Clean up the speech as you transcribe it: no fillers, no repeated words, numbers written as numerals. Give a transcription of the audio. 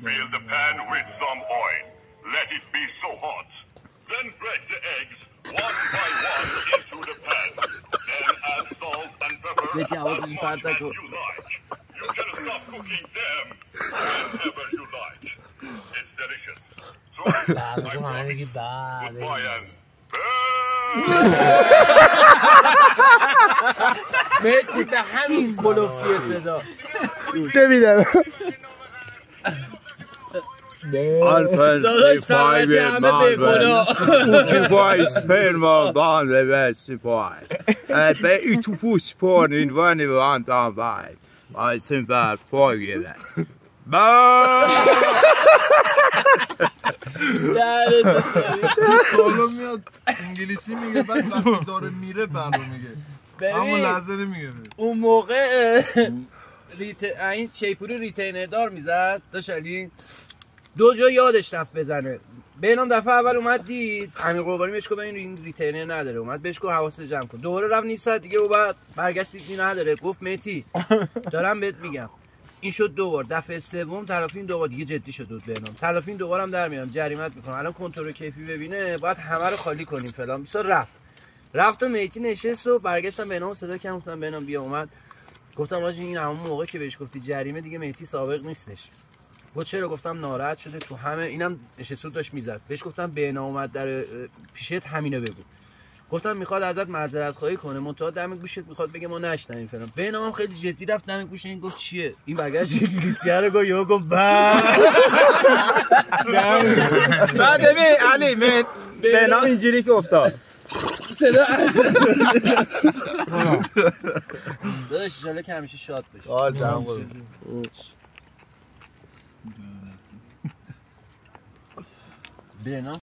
Fill the pan with some oil. Let it be so hot. Then break the eggs one by one into the pan. Then add salt and pepper as much as you like. You can stop cooking them whenever you like. It's delicious. So, I promise. Goodbye and مهدی به همین کلوفتی صدا نمیدن داداش سرمتی همه بخدا Utupaj sperma vanlig vestipaj. Be utopusporn in vanlig vant anvej. I think that for you then. سالا میاد انگلیسی میگه بعد وقتی داره میره برو میگه همون لحظه نمیگه اون موقع این شیپوری ریتینر دار میزد داشت علی دو جا یادش رفت بزنه بهنام دفعه اول اومد دید امیر قربانی بهش گفت این ریتینر نداره اومد بهش گفت حواست جمع کن دوباره رفت نیم ساعت دیگه و بعد برگشت دید نداره گفت مهدی دارم بهت میگم این شد دو بار دفعه سوم تلافی این دو بار دیگه جدی شد بود بهنام تلافی این دو بارم در میارم جریمت میکنم الان کنترل کیفی ببینه باید همه رو خالی کنیم فلان بیسا رفت و مهدی نشست و برگشتم بهنام صدا کردم گفتم بهنام بیا اومد گفتم آجی این همون موقع که بهش گفتی جریمه دیگه مهدی سابق نیستش گفت چرا گفتم ناراحت شده تو همه اینم نشست داشت میزد بهش گفتم بهنام اومد در پیشت همینو بگو گفتم میخواد ازت معذرت خواهی کنه منتها دم گوشت میخواد بگه ما نشنویم فلان بهنام خیلی جدی رفت دم گوش این گفت چیه این برگشت انگلیسیه رو گفت یهو گفت بعد ببین علی بهنام اینجوری که افتاد صدا داداش انشالله که همیشه شاد بشه آه جمع بهنام